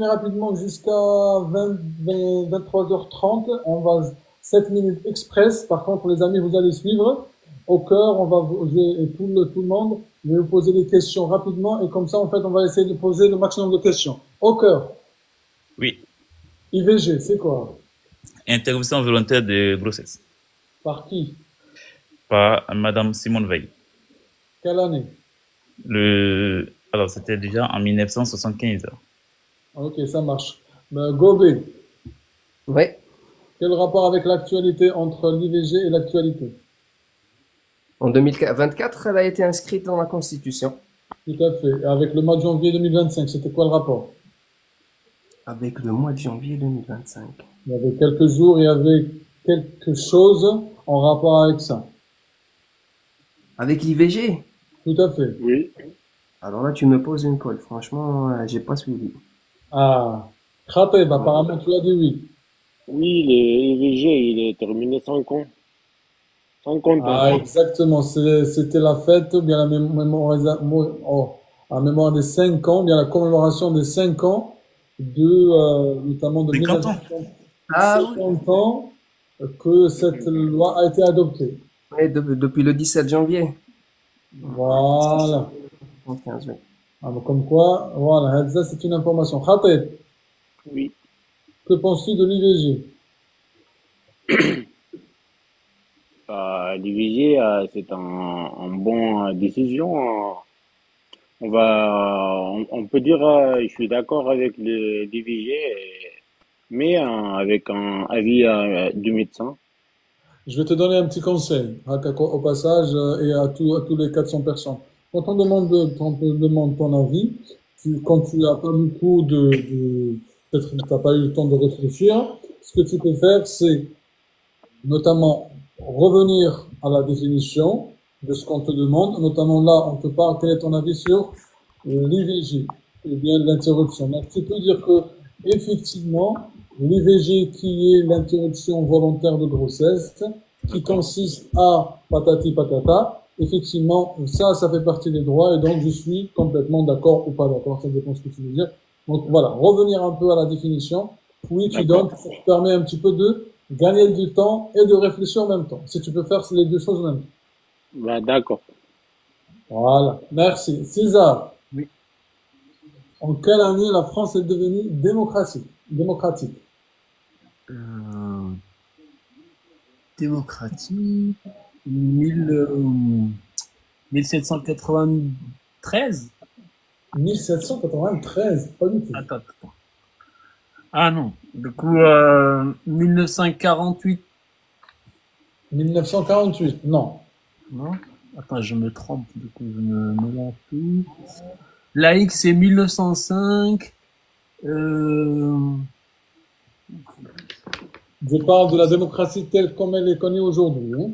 Rapidement jusqu'à 23h30. On va 7 minutes express. Par contre, les amis, vous allez suivre. Au cœur, on va et tout le monde. Je vais vous poser des questions rapidement et comme ça, en fait, on va essayer de poser le maximum de questions. Au cœur, Oui, IVG, c'est quoi? interruption volontaire de grossesse Par qui? par Madame Simone Veil. Quelle année? Alors, c'était déjà en 1975. Ok, ça marche. Gobé, Oui, quel rapport avec l'actualité entre l'IVG et l'actualité? en 2024, elle a été inscrite dans la Constitution. Tout à fait. Et avec le mois de janvier 2025, c'était quoi le rapport? Avec le mois de janvier 2025. Il y avait quelques jours, il y avait quelque chose en rapport avec ça. Avec l'IVG? Tout à fait. Oui, Alors là, tu me poses une colle. Franchement, j'ai pas suivi. Ah, Khatib, apparemment tu as dit oui. oui, l'IVG, il est terminé 50 ans. Ah, exactement. C'était la fête, ou bien la mémoire des 5 ans, bien la commémoration des 5 ans notamment de 50 ans. 1950 ans que cette loi a été adoptée. Oui, depuis le 17 janvier. Voilà. 75, oui. Ah, bah, comme quoi, voilà, ça c'est une information. Khatib, Oui. que penses-tu de l'IVG? L'IVG, c'est un bon décision. On peut dire, je suis d'accord avec l'IVG, mais avec un avis du médecin. Je vais te donner un petit conseil, au passage, et à tous les 400 personnes. Quand on te demande ton avis, quand tu n'as pas beaucoup peut-être que tu n'as pas eu le temps de réfléchir, ce que tu peux faire, c'est notamment revenir à la définition de ce qu'on te demande. Notamment là, on te parle, quel est ton avis sur l'IVG, ou bien l'interruption. Donc, tu peux dire que, effectivement, l'IVG qui est l'interruption volontaire de grossesse, qui consiste à patati patata, effectivement, ça fait partie des droits et donc je suis complètement d'accord ou pas d'accord, ça dépend de ce que tu veux dire. Donc voilà, revenir un peu à la définition. Oui, tu donnes, D'accord. ça te permet un petit peu de gagner du temps et de réfléchir en même temps. Si tu peux faire les deux choses en même temps. D'accord. Voilà, merci. César, Oui. en quelle année la France est devenue démocratique? Euh, démocratique, 1793? 1793, pas du tout. Attends, attends. Ah non, du coup, 1948, 1948, non. non? Attends, je me trompe, du coup, je me mélange tout. Laïque, c'est 1905. Je parle de la démocratie telle comme elle est connue aujourd'hui. Hein.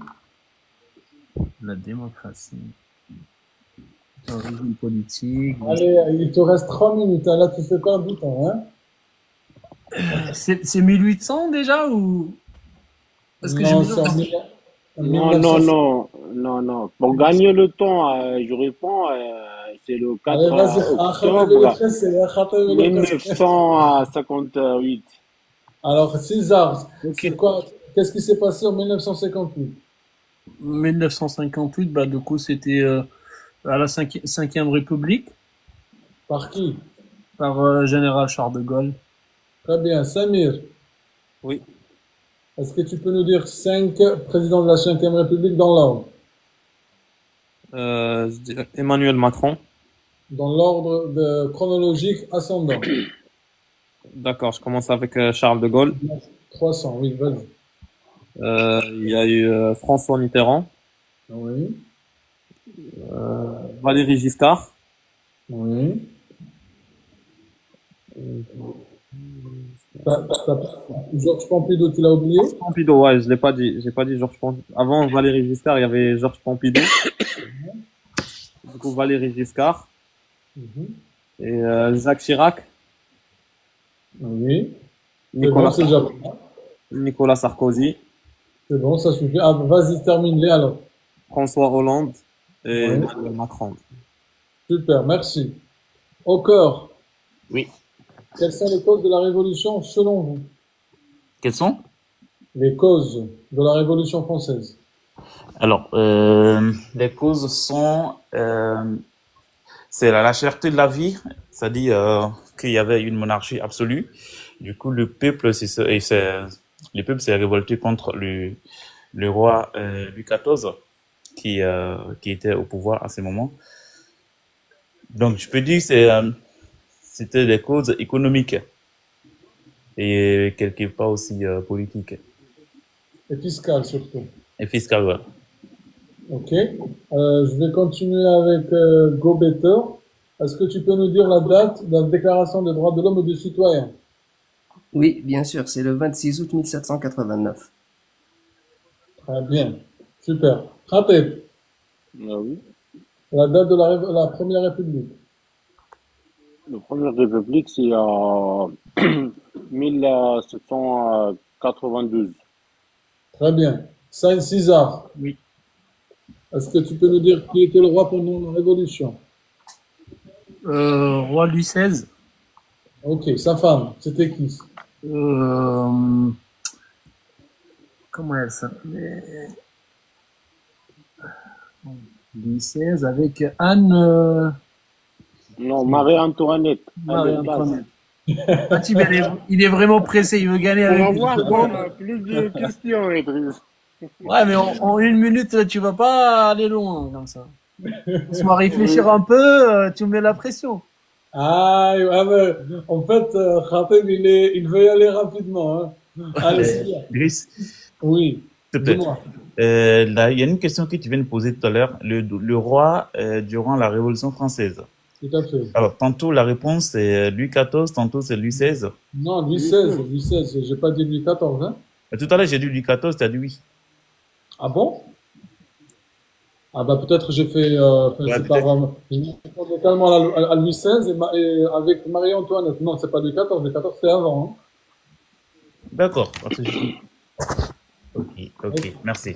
La démocratie. Origine politique. Allez, il te reste 3 minutes. Hein. Là, tu fais perdre du temps. Hein. C'est 1800 déjà ou? Parce que je Non, me c'est en Non, 1900. non, non, non, non. Pour gagner le temps, je réponds, c'est le Allez, 4 vas-y, Khatib le octobre pressé. Khatib le pressé. 1958. Alors, César, c'est Ok. quoi? Qu'est-ce qui s'est passé en 1958? 1958, bah du coup c'était à la cinquième République Par qui? par général Charles de Gaulle. Très bien. Samir, Oui. est-ce que tu peux nous dire 5 présidents de la 5e République dans l'ordre? Je dirais Emmanuel Macron. Dans chronologique ascendant. D'accord, je commence avec Charles de Gaulle. 300, oui, vas-y. Il y a eu François Mitterrand, Oui, Valéry Giscard, oui. Georges Pompidou, tu l'as oublié? Pompidou. Ouais, je l'ai pas dit. J'ai pas dit Georges Pompidou. Avant Valéry Giscard, il y avait Georges Pompidou. Du coup, Valéry Giscard Mhm. et Jacques Chirac, Oui. C'est bon, Nicolas, c'est déjà Sar- bon. Nicolas Sarkozy, C'est bon, ça suffit. Ah, vas-y, termine-les alors. François Hollande et Oui. Emmanuel Macron. Super, merci. Au cœur, Oui. Quelles sont les causes de la Révolution selon vous? Quelles sont? Les causes de la Révolution française. Alors, les causes sont, c'est la cherté de la vie, c'est-à-dire qu'il y avait une monarchie absolue. Du coup, le peuple s'est révolté contre le roi Louis XIV qui était au pouvoir à ce moment. Donc, je peux dire que c'était des causes économiques et quelque part aussi politiques Et fiscales surtout. et fiscales. Ouais. Ok. Je vais continuer avec Go Better. Est-ce que tu peux nous dire la date de la Déclaration des droits de l'homme et du citoyen? Oui, bien sûr, c'est le 26 août 1789. Très bien. Super. Khatib, Ah oui. la date de la Première République. La première république, c'est en 1792. Très bien. Saint César, Oui. est-ce que tu peux nous dire qui était le roi pendant la Révolution? Roi Louis XVI. Ok. Sa femme, c'était qui? Euh, comment elle s'appelait? Louis XVI avec Anne Non, Marie-Antoinette. Marie-Antoinette. Fatih, il est vraiment pressé, il veut gagner On va avec voir une seconde. qu'on a plus de questions, Idriss. Ouais, mais en une minute, là, tu vas pas aller loin comme ça. Laisse-moi réfléchir un peu, tu me mets la pression. Ah, ouais, mais en fait, Khatib, il veut y aller rapidement. Hein. Allez, c'est bien. Idriss, Oui, s'il te plaît. dis-moi. Là, il y a une question que tu viens de poser tout à l'heure. Le roi durant la Révolution française. Tout à fait. Alors, tantôt la réponse c'est Louis XIV, tantôt c'est Louis XVI. Non, Louis XVI, Louis XVI, j'ai pas dit Louis XIV, hein. Tout à l'heure j'ai dit Louis XIV, tu as dit oui. Ah bon? Ah bah peut-être j'ai fait, Ouais, c'est pas grave. Je me répondais tellement à Louis XVI et avec Marie-Antoinette. Non, c'est pas Louis XIV, Louis XIV c'était avant, hein. D'accord. Ok, merci.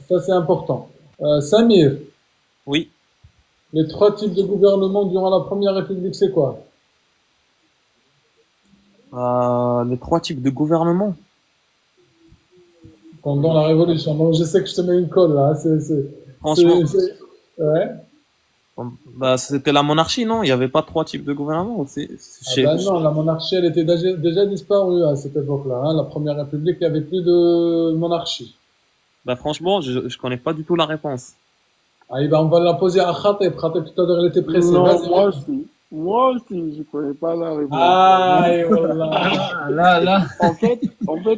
Ça c'est important. Samir, Oui. les 3 types de gouvernement durant la Première République, c'est quoi? Les 3 types de gouvernement. Pendant la Révolution. Donc je sais que je te mets une colle là, hein. Franchement, Ouais. bah, c'était la monarchie, non? Il n'y avait pas 3 types de gouvernement. Ah ben non, la monarchie, elle était déjà disparue à cette époque-là, hein. La Première République, il n'y avait plus de monarchie. Bah, franchement, je connais pas du tout la réponse. Ah, ben on va la poser à Khatib. Khatib, tout à l'heure, il était pressé. Non, Vas-y, moi réponds. aussi. Moi aussi, je connais pas la réponse. Ah, et voilà. Ah, là. En fait,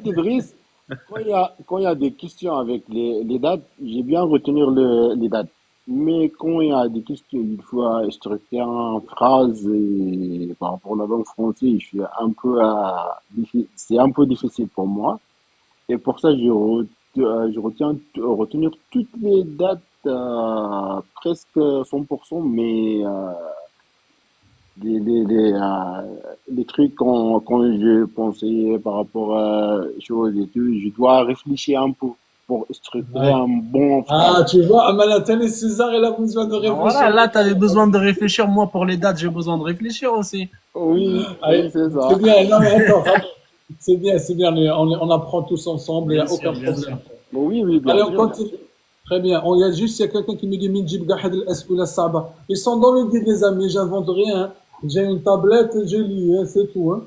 Idriss, quand il y a des questions avec les dates, j'ai bien retenir les dates. Mais quand il y a des questions, il faut structurer en phrase et par rapport à la langue française, je suis un peu, c'est un peu difficile pour moi. Et pour ça, je retiens retenir toutes les dates, presque 100%, mais les trucs quand je pensais par rapport à choses et tout, je dois réfléchir un peu pour structurer Ouais. un bon Ah, phrase. tu vois, Amalatan et César, il a besoin de Voilà, réfléchir. là, t'avais besoin de réfléchir. Moi, pour les dates, j'ai besoin de réfléchir aussi. Oui, Allez, oui, c'est ça. c'est bien, non mais attends, c'est bien, on apprend tous ensemble, il n'y a Bien sûr, aucun bien problème. Oui, bien Allez, on sûr. continue. Très bien. Il y a quelqu'un qui me dit Minjib Gahad al-As'ula Saba. Ils sont dans le guide, les amis, j'invente rien. J'ai une tablette, je lis, hein, c'est tout. Hein.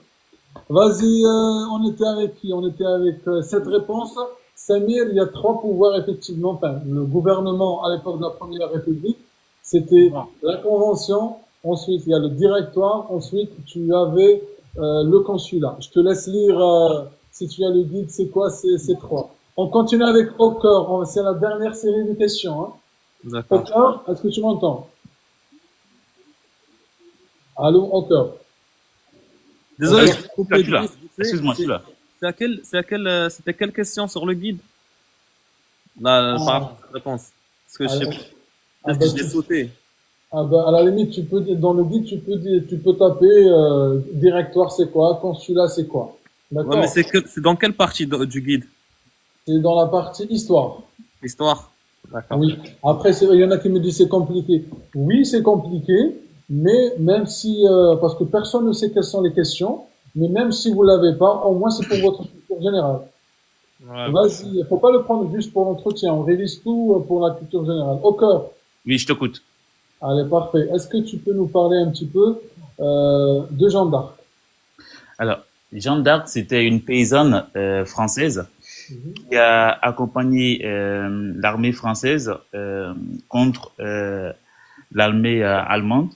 Vas-y, on était avec qui? On était avec cette réponse. Samir, il y a 3 pouvoirs, effectivement. Enfin, le gouvernement, à l'époque de la Première République, c'était la Convention. Ensuite, il y a le directoire. Ensuite, tu avais le consulat. Je te laisse lire, si tu as le guide, c'est quoi ces 3. On continue avec Ocker. C'est la dernière série de questions. Hein. D'accord. Ocker, est-ce que tu m'entends? Allô, Ocker. Désolé, Alors, je t'ai coupé, tu là. Idriss, Excuse-moi, tu là. c'était quelle question sur le guide? Là, par rapport à la réponse. Parce que je sais Alors, pas, peut-être que je l'ai sauté. Ah ben, à la limite, tu peux dans le guide, tu peux taper directoire, c'est quoi, consulat, c'est quoi. D'accord. Ouais, mais c'est dans quelle partie du guide? C'est dans la partie histoire. L'histoire? D'accord. Oui. Après, il y en a qui me disent c'est compliqué. Oui, c'est compliqué, mais même si parce que personne ne sait quelles sont les questions, Mais même si vous l'avez pas, au moins c'est pour votre culture générale. Ouais. Vas-y, il faut pas le prendre juste pour l'entretien. On révise tout pour la culture générale. Au cœur. Oui, je t'écoute. Allez, parfait. Est-ce que tu peux nous parler un petit peu de Jeanne d'Arc? Alors, Jeanne d'Arc, c'était une paysanne française qui a accompagné l'armée française contre l'armée allemande.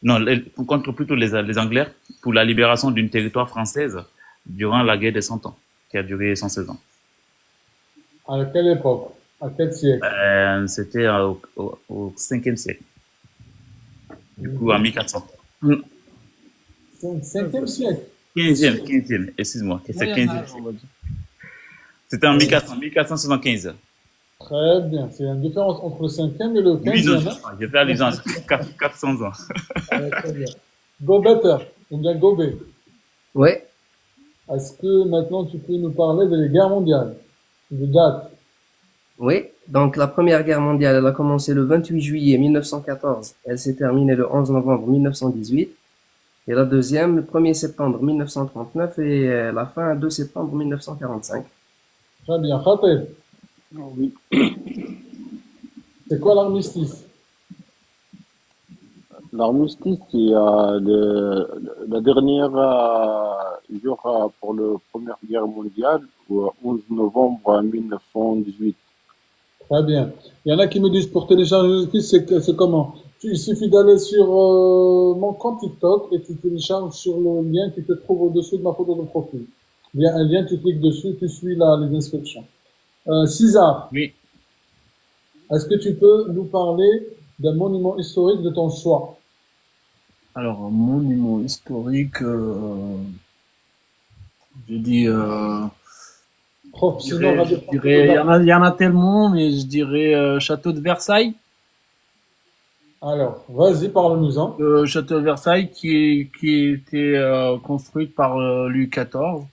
Non, contre plutôt les Anglais pour la libération d'une territoire française durant la guerre des 100 ans, qui a duré 116 ans. À quelle époque? À quel siècle? C'était au 5e siècle. Du coup, en 1400. 5e siècle. 15e, excuse-moi. C'est 15e. C'était en 1475. Très bien. C'est une différence entre le 5e et le 15e. Oui, non, j'ai fait allusion à 400 ans. Très bien. Go better, ou bien go B. Ouais, Est-ce que maintenant tu peux nous parler des guerres mondiales? De date. oui. Donc, la Première Guerre mondiale, elle a commencé le 28 juillet 1914. Elle s'est terminée le 11 novembre 1918. Et la deuxième, le 1er septembre 1939 et la fin, 2 septembre 1945. Très bien. Khatib, Oui. c'est quoi l'armistice? L'armistice, c'est la dernière jour pour la Première Guerre mondiale, au 11 novembre 1918. Très bien. Il y en a qui me disent pour télécharger l'armistice, c'est comment? Il suffit d'aller sur mon compte TikTok et tu télécharges sur le lien qui te trouve au-dessous de ma photo de profil. Il y a un lien, tu cliques dessus, tu suis les instructions. César, Oui. est-ce que tu peux nous parler d'un monument historique de ton choix? Alors, un monument historique, je dis, Prof, je sinon, dirais, Radio je dirais, il y en a tellement, mais je dirais Château de Versailles. Alors, vas-y, parle-nous-en. Le Château de Versailles qui était construit par Louis XIV.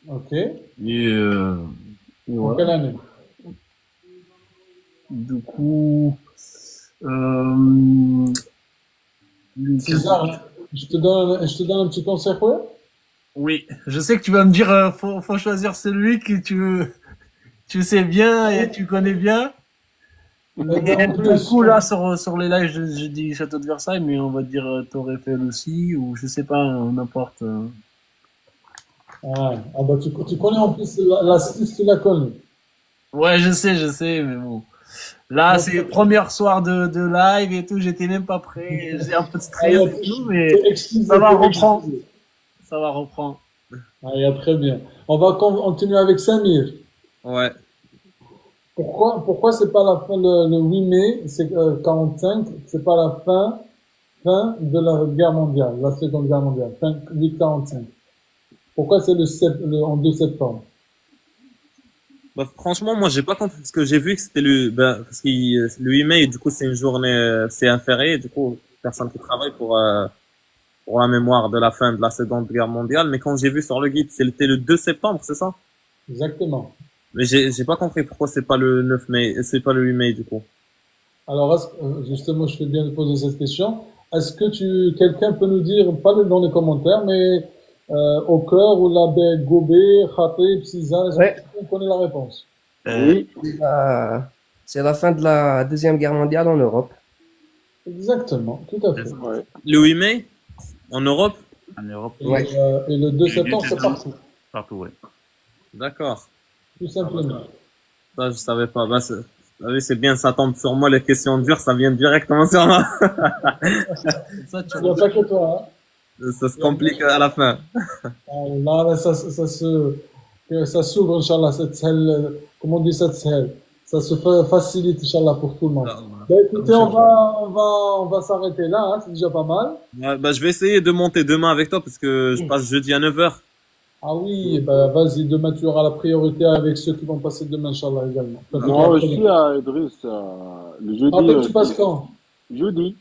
Ok. Et En quelle voilà. année? Du coup, Louis XIV. César, je te donne un petit conseil, ouais? Oui, je sais que tu vas me dire, faut choisir celui que tu sais bien et tu connais bien. Ben, en Du plus, coup, là, sur les lives, je dis Château de Versailles, mais on va dire Tour Eiffel aussi, ou je sais pas, n'importe. bah, tu connais en plus l'astuce, tu la connais. Ouais, je sais, mais bon. Là, Donc, c'est le premier soir de live et tout, j'étais même pas prêt. J'ai un peu de stress et tout, mais t'es excusé, ça va t'es reprendre. excusé. Ça va reprendre. Très bien. On va continuer avec Samir. Ouais. Pourquoi c'est pas la fin le 8 mai, c'est 45, c'est pas la fin de la guerre mondiale, la seconde guerre mondiale, fin 8-45. Pourquoi c'est en 2 septembre? Bah, franchement, moi, j'ai pas compris parce que j'ai vu que c'était parce que le 8 mai, du coup, c'est une journée, c'est un férié, du coup, personne qui travaille pour la mémoire de la fin de la Seconde Guerre mondiale. Mais quand j'ai vu sur le guide, c'était le 2 septembre, c'est ça? Exactement. Mais j'ai pas compris pourquoi c'est pas le 9 mai, c'est pas le 8 mai, du coup. Alors, justement, je fais bien de poser cette question. Est-ce que quelqu'un peut nous dire, pas dans les commentaires, mais au cœur ou la Gobé, Khatib, César, est-ce ouais. que tu connais la réponse? Oui. C'est la fin de la Deuxième Guerre mondiale en Europe. Exactement, tout à fait. Ouais. Le 8 mai, en Europe? En Europe, Ouais. Et le 2 Et le septembre, 2 c'est septembre. partout, partout, ouais. D'accord. tout simplement. Ça, je savais pas. Bah, vous savez, c'est bien, ça tombe sur moi, les questions dures, ça vient directement sur moi. Ça, tu Il n'y a pas que toi, hein. Ça se complique à la fin. Là, ça s'ouvre, Inch'Allah, comment on dit ça se facilite, Inch'Allah, pour tout le monde. Ben, écoutez, on va s'arrêter là, hein, c'est déjà pas mal. Ouais, bah, je vais essayer de monter demain avec toi parce que je passe jeudi à 9h. Ah oui, ben, vas-y, demain, tu auras la priorité avec ceux qui vont passer demain, Inch'Allah, également. Ça fait Moi pas aussi, problème. Idriss, le jeudi. Après, tu passes quand? Jeudi.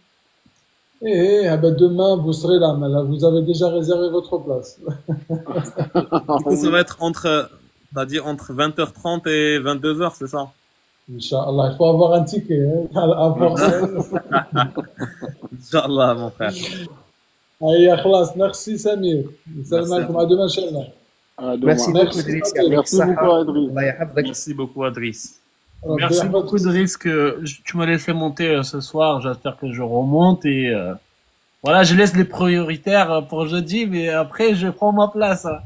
Ben, demain, vous serez là, mais là, vous avez déjà réservé votre place. Du coup, ça va être t'as dit entre 20h30 et 22h, c'est ça? Inch'Allah, il faut avoir un ticket, hein, avoir ça. Inch'Allah, mon frère. Aïe, خلاص. Merci Samir. Salam Merci à alaikum. À toi. demain, Inch'Allah. À Merci demain. beaucoup, Merci Driss. Samir. يعطيك Merci beaucoup, الصحة. Adrien. الله يحفظك. Merci beaucoup, Adriss. ربي Merci beaucoup, يحفظك. Driss, que tu m'as laissé monter ce soir. J'espère que je remonte et voilà, je laisse les prioritaires pour jeudi, mais après, je prends ma place, hein.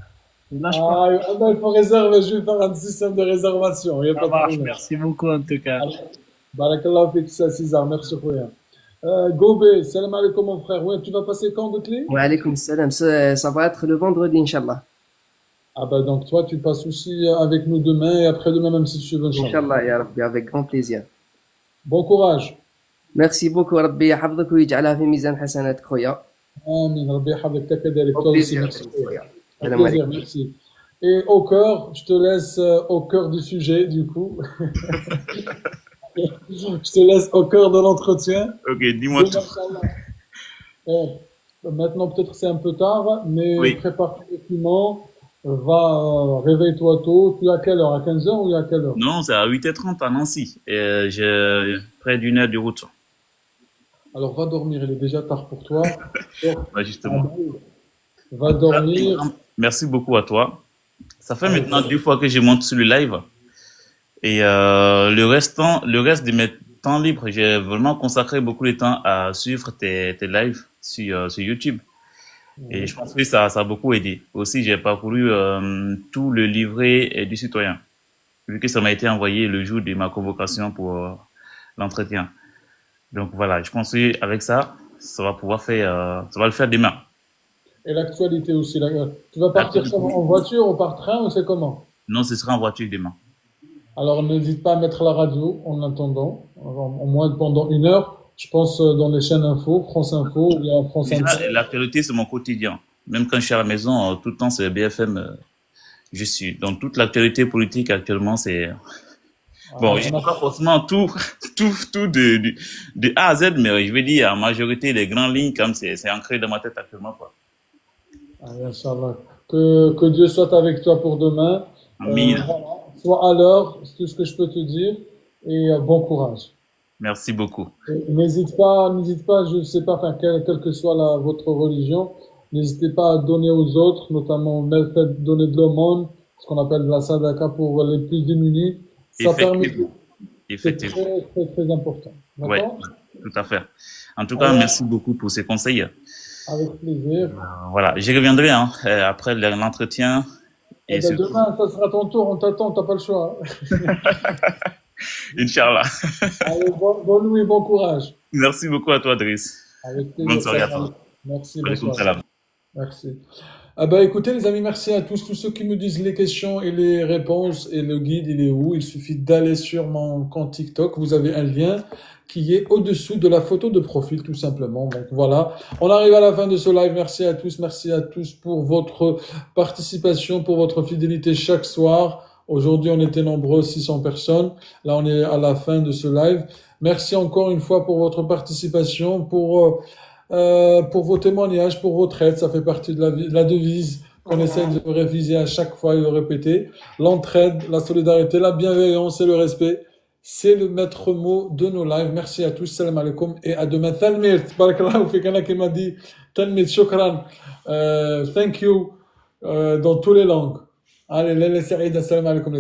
Je lâche pas. Ah, il faut réserver. Je vais faire un système de réservation. Il n'y a Ça pas de marche. problème. Merci beaucoup, en tout cas. Barakallah fik, César. Merci, Khouya. Gobé, salam alaikum, mon frère. Ouais, tu vas passer quand de clé? Wa alaykoum salam. Ça va être le vendredi, Inch'Allah. Ah bah donc toi, tu passes aussi avec nous demain et après-demain, même si tu veux, Inch'Allah. Inch'Allah, ya Rabbi, avec grand plaisir. Bon courage. Merci beaucoup, Rabbi يحفظك ويجعلها في ميزان حسناتك خويا. Amin. Rabbi يحفظك كذلك. Au Toi aussi, plaisir. merci. خويا. Au السلام plaisir, عليكم. merci. Et au cœur, je te laisse au cœur du sujet, du coup. Je te laisse au cœur de l'entretien. Ok, dis-moi Demain, tout. Inch'Allah. Maintenant, peut-être c'est un peu tard, mais Oui. prépare tes documents, réveille-toi tôt. Tu es à quelle heure? À 15 heures ou à quelle heure? Non, c'est à 8h30 à Nancy. Et j'ai près d'une heure de route. Alors va dormir, il est déjà tard pour toi. Dors. Ouais, justement. Va dormir. Merci beaucoup à toi. Ça fait Avec maintenant 2 fois que je monte sur le live. Et le reste de mes temps libres, j'ai vraiment consacré beaucoup de temps à suivre tes lives sur YouTube. Et je pense que ça a beaucoup aidé. Aussi, j'ai parcouru tout le livret du citoyen, vu que ça m'a été envoyé le jour de ma convocation pour l'entretien. Donc voilà, je pense qu'avec ça, ça va pouvoir faire, ça va le faire demain. Et l'actualité aussi. Tu vas partir en voiture ou par train ou c'est comment? Non, ce sera en voiture demain. Alors n'hésite pas à mettre la radio en attendant, au moins pendant 1 heure. Je pense dans les chaînes info, France Info ou bien France Inter. L'actualité, c'est mon quotidien. Même quand je suis à la maison, tout le temps, c'est BFM. Je suis. Donc toute l'actualité politique actuellement, c'est bon. Je dis pas forcément tout de A à Z, mais je vais dire la majorité des grandes lignes, comme c'est ancré dans ma tête actuellement, quoi. Inch'Allah. Que Dieu soit avec toi pour demain. Amin. Voilà. Sois à l'heure, c'est tout ce que je peux te dire. Et bon courage. Merci beaucoup. N'hésite pas, je sais pas, enfin, quelle que soit votre religion, n'hésitez pas à donner aux autres, notamment le fait de donner de l'aumône, ce qu'on appelle la sadaka pour les plus démunis. Ça permet. C'est très, très, très important. Oui, tout à fait. En tout cas, merci beaucoup pour ces conseils. Avec plaisir. Voilà, j'y reviendrai après l'entretien. Et demain, ça sera ton tour, on t'attend, t'as pas le choix. Inch'Allah. Allez, bonne nuit, bon courage. Merci beaucoup à toi, Driss. Avec plaisir. Bonne soirée à toi. Merci. Salam. Merci. Ah bah écoutez les amis, merci à tous ceux qui me disent les questions et les réponses et le guide il est où? Il suffit d'aller sur mon compte TikTok, vous avez un lien qui est au-dessous de la photo de profil tout simplement. Donc voilà, on arrive à la fin de ce live. Merci à tous pour votre participation, pour votre fidélité chaque soir. Aujourd'hui on était nombreux, 600 personnes. Là on est à la fin de ce live. Merci encore une fois pour votre participation, pour vos témoignages, pour votre aide. Ça fait partie de la devise qu'on essaie de réviser à chaque fois et de répéter. L'entraide, la solidarité, la bienveillance et le respect, c'est le maître mot de nos lives. Merci à tous, salam alaikum et à demain. Talmir, barakallahu fik, il y en a qui m'a dit Talmir, shukran, thank you, dans toutes les langues. Allez, salam alaikum.